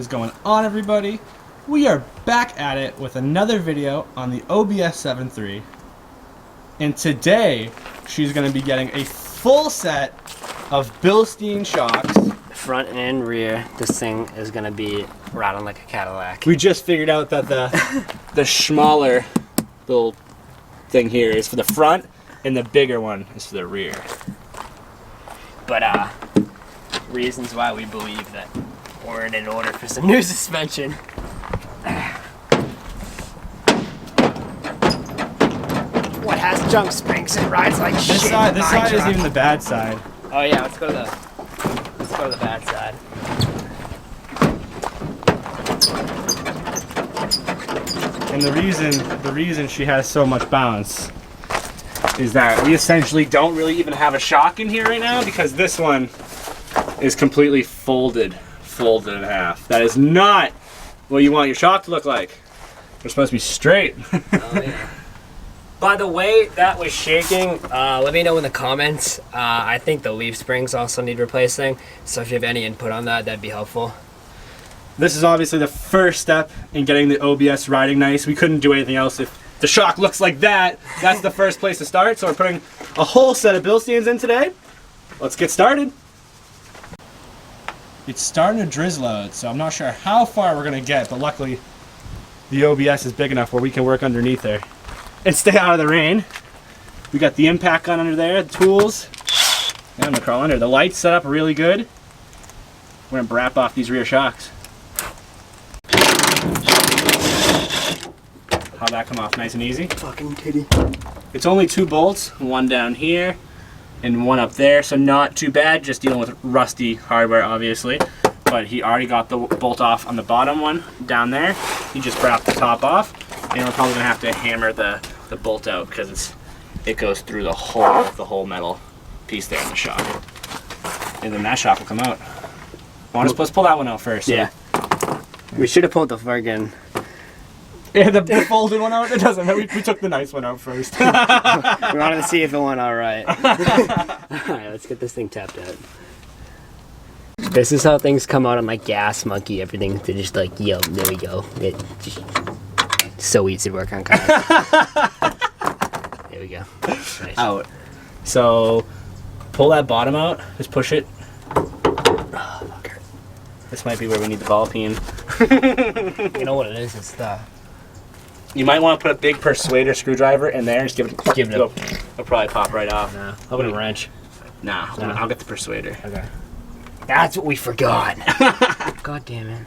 is going on, everybody? We are back at it with another video on the Obs 7.3, and today she's going to be getting a full set of bilstein shocks. Front and rear, this thing is going to be rattling like a Cadillac. We just figured out that the smaller little thing here is for the front, and the bigger one is for the rear. But reasons why we believe that we're in order for some new suspension. What has junk springs and rides like shit? This side is even the bad side. Oh yeah, let's go to the bad side. And the reason she has so much bounce is that we essentially don't really even have a shock in here right now because this one is completely folded in half. That is not what you want your shock to look like. They're supposed to be straight. Oh yeah. By the way, that was shaking. Let me know in the comments. I think the leaf springs also need replacing. So if you have any input on that, that'd be helpful. This is obviously the first step in getting the OBS riding nice. We couldn't do anything else if the shock looks like that. That's the first place to start. So we're putting a whole set of bilsteins in today. Let's get started. It's starting to drizzle out, so I'm not sure how far we're gonna get, but luckily the OBS is big enough where we can work underneath there and stay out of the rain. We got the impact gun under there, the tools. Yeah, I'm gonna crawl under. The lights set up really good. We're gonna wrap off these rear shocks. How'd that come off? Nice and easy? Fucking titty. It's only 2 bolts, one down here and one up there, so not too bad, just dealing with rusty hardware obviously. But he already got the bolt off on the bottom one down there. He just wrapped the top off, and we're probably gonna have to hammer the bolt out because it goes through the whole metal piece there in the shock. And then that shock will come out. Let's pull that one out first. Yeah. We should have pulled the friggin'... Yeah, the folded one out? It doesn't matter. We took the nice one out first. We wanted to see if it went alright. Alright, let's get this thing tapped out. This is how things come out on my gas monkey. Everything to just like, yo, there we go. It just so easy to work on cars. There we go. Nice. Out. So pull that bottom out. Just push it. Oh, fucker. This might be where we need the ball peen. You know what it is? It's the... You might want to put a big persuader screwdriver in there and just give it a... It'll probably pop right off. Nah. How about a wrench? Nah, I'll get the persuader. Okay. That's what we forgot. God damn it.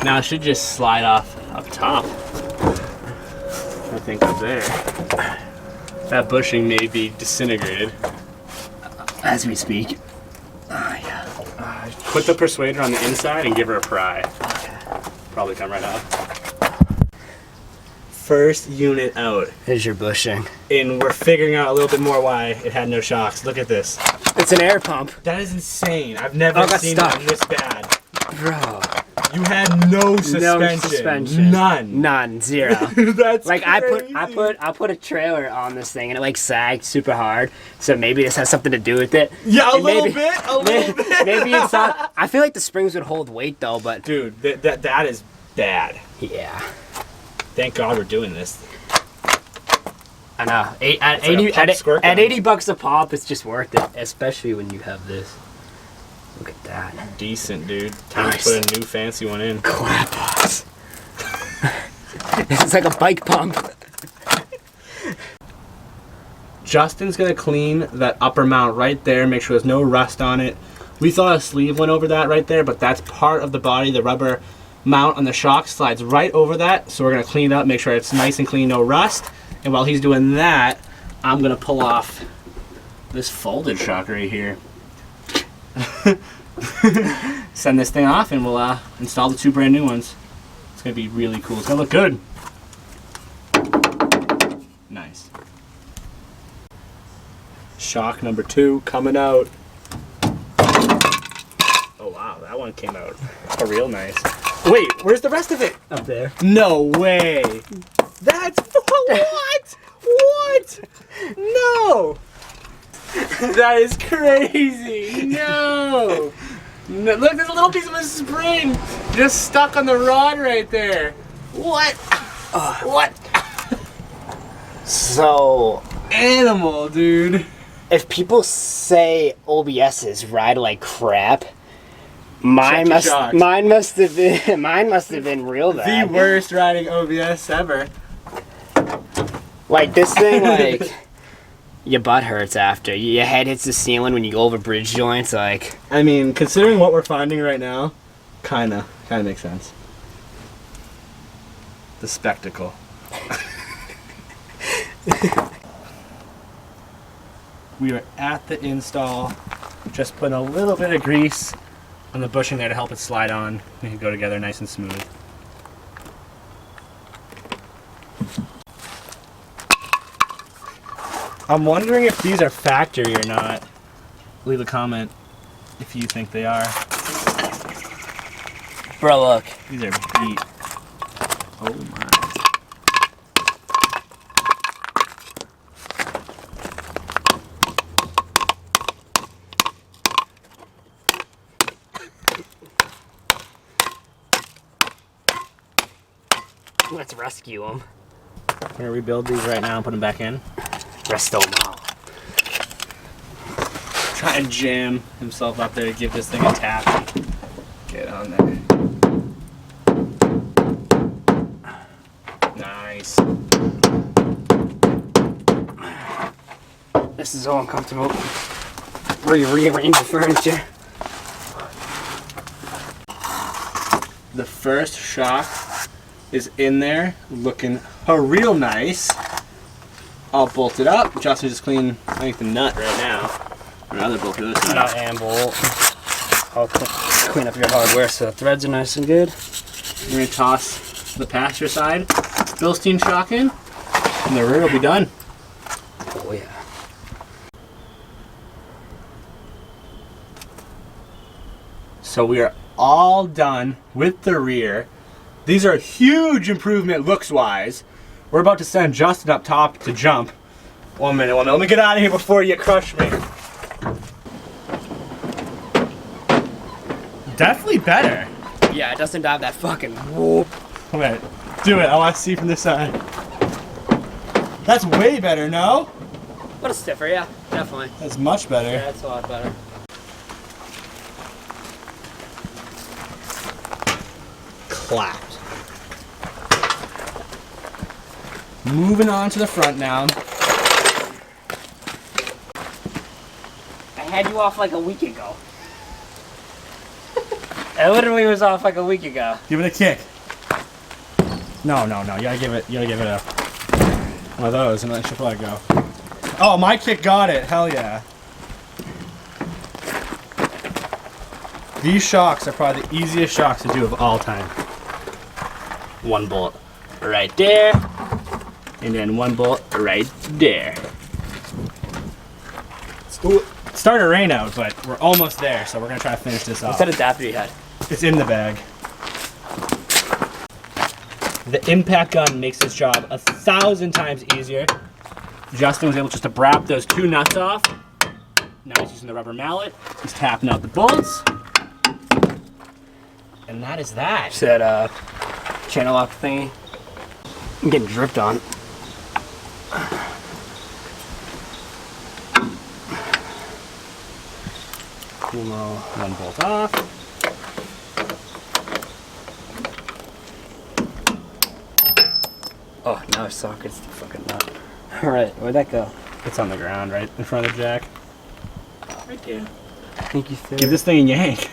Now it should just slide off up top. I think up there. That bushing may be disintegrated. As we speak. Yeah. Put the persuader on the inside and give her a pry. Okay. Probably come right off. First unit out. Here's your bushing. And we're figuring out a little bit more why it had no shocks. Look at this. It's an air pump. That is insane. I've never seen it this bad. Bro. You had no suspension. No suspension. None. None. Zero. That's like crazy. I put a trailer on this thing and it like sagged super hard. So maybe this has something to do with it. Yeah, a little maybe, bit. Maybe it's not. I feel like the springs would hold weight though, but dude, that is bad. Yeah. Thank God we're doing this. I know. At $80 a pop, it's just worth it, especially when you have this. Look at that. Decent, dude. Time to put a new fancy one in. Clap box. It's like a bike pump. Justin's gonna clean that upper mount right there, make sure there's no rust on it. We thought a sleeve went over that right there, but that's part of the body. The rubber mount on the shock slides right over that, so we're gonna clean it up, make sure it's nice and clean, no rust. And while he's doing that, I'm gonna pull off this folded shock right here. Send this thing off and we'll install the 2 brand new ones. It's gonna be really cool. It's gonna look good. Nice. Shock number 2 coming out. Oh wow, that one came out real nice. Wait, where's the rest of it? Up there. No way. That's what? What? No. That is crazy. No. No. Look, there's a little piece of a spring just stuck on the rod right there. What? What? So, Animal, dude. if people say OBSs ride like crap, mine Check your must have been real The bad. worst riding OBS ever. Like this thing, like your butt hurts after. Your head hits the ceiling when you go over bridge joints. Like, I mean, considering what we're finding right now, kinda makes sense. The spectacle. We are at the install, just putting a little bit of grease on the bushing there to help it slide on. They can go together nice and smooth. I'm wondering if these are factory or not. Leave a comment if you think they are. bro, look. These are beat. Oh my. Let's rescue them. I'm gonna rebuild these right now and put them back in. Rest them all. Try and jam himself up there to give this thing a tap. Get on there. Nice. This is all uncomfortable. Where you rearrange the furniture. The first shock is in there, looking real nice. I'll bolt it up. Justin just clean, I think, the nut right now. Or other bolt to this side. Nut and bolt. I'll clean up your hardware so the threads are nice and good. We're gonna toss the passenger side bilstein shock in, and the rear will be done. Oh yeah. So we are all done with the rear. These are a huge improvement looks-wise. We're about to send Justin up top to jump. 1 minute, let me get out of here before you crush me. Definitely better. Yeah, it doesn't have that fucking whoop. Wait, do it. I want to see from this side. That's way better, no? What a stiffer, yeah, definitely. That's much better. Yeah, that's a lot better. Clapped. Moving on to the front now. I had you off like a week ago. I literally was off like a week ago. Give it a kick. No. You gotta give it a one of those and then she'll let it go. Oh, my kick got it. Hell yeah. These shocks are probably the easiest shocks to do of all time. One bolt right there. And then one bolt right there. It's starting to rain out, but we're almost there, so we're gonna try to finish this off. What kind of adapter you had? It's in the bag. The impact gun makes this job 1,000 times easier. Justin was able just to brap those two nuts off. Now he's using the rubber mallet. He's tapping out the bolts. And that is that. It's that channel lock thingy. I'm getting dripped on. One bolt off. Oh, now it's sockets the fucking nut. Alright, where'd that go? It's on the ground right in front of the jack. Right there. Thank you, sir. Give this thing a yank.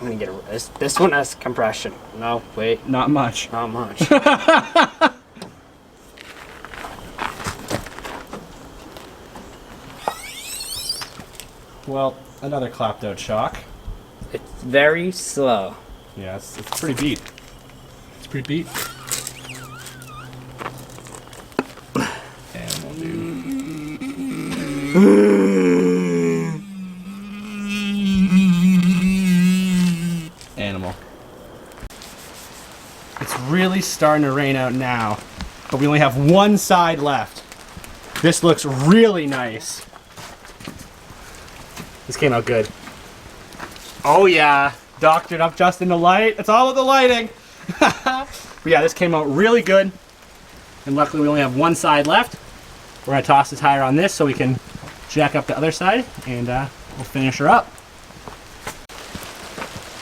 I'm gonna get a this one has compression. No, wait. Not much. Not much. Well, another clapped out shock. It's very slow. Yeah, it's pretty beat. It's pretty beat. Animal, dude. Animal. It's really starting to rain out now, but we only have one side left. This looks really nice. This came out good. Oh yeah, doctored up just in the light. It's all with the lighting. But yeah, this came out really good. And luckily we only have one side left. We're gonna toss the tire on this so we can jack up the other side and we'll finish her up.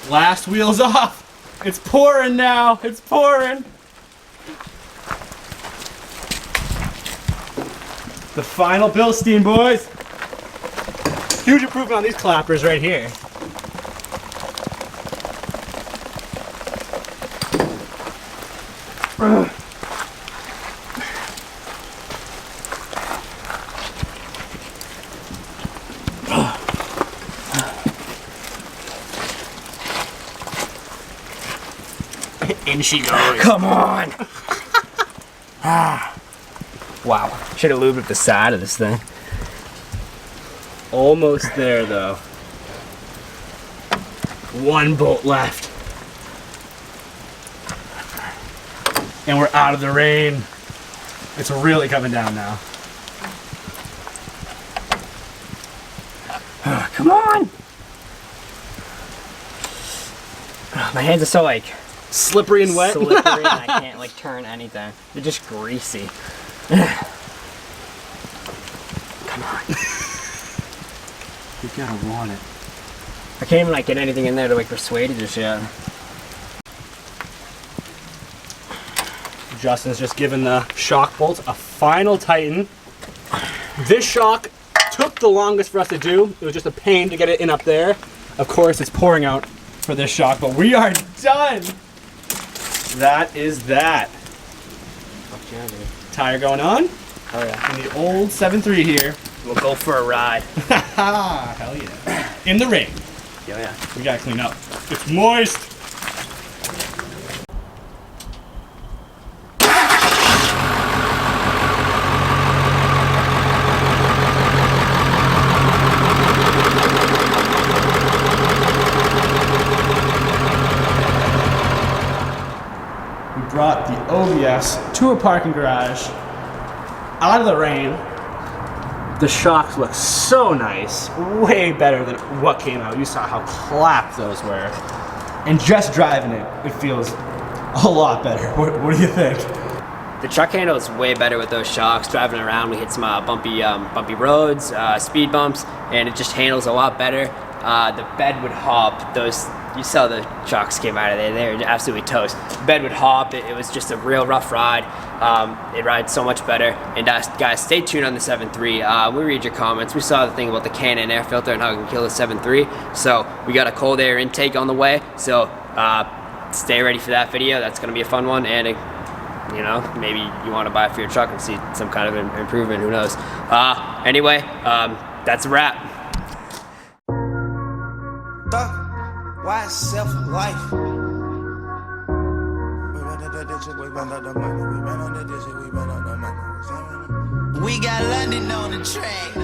Last wheel's off. It's pouring now, it's pouring. The final bilstein, boys. Huge improvement on these clappers right here. In she goes. Come on! Wow. Should have lubed up the side of this thing. Almost there though. One bolt left. And we're out of the rain. It's really coming down now. Come on! My hands are so like Slippery and wet. slippery and I can't like turn anything. They're just greasy. Come on. You gotta want it. I can't even like get anything in there to like persuade it just yet. Justin's just given the shock bolts a final tighten. This shock took the longest for us to do. It was just a pain to get it in up there. Of course, it's pouring out for this shock, but we are done. That is that. Yeah, dude. Tire going on. Oh yeah. And the old 7.3 here. We'll go for a ride. Hell yeah. In the rain. Yeah. We gotta clean up. It's moist. We brought the OBS to a parking garage, out of the rain. The shocks look so nice, way better than what came out. You saw how clapped those were. And just driving it, it feels a lot better. What do you think? The truck handle is way better with those shocks. Driving around, we hit some bumpy roads, speed bumps, and it just handles a lot better. The bed would hop. Those, you saw the shocks came out of there. They were absolutely toast. The bed would hop. It was just a real rough ride. It rides so much better. And guys, stay tuned on the 7.3. We read your comments. We saw the thing about the Canon air filter and how it can kill the 7.3. So we got a cold air intake on the way. So stay ready for that video. That's gonna be a fun one. And you know, maybe you want to buy it for your truck and see some kind of improvement. Who knows? Anyway, that's a wrap. Why self-life? We ran on the digit, we ran on the money. We ran on the digit, we ran on the money. We got London on the track.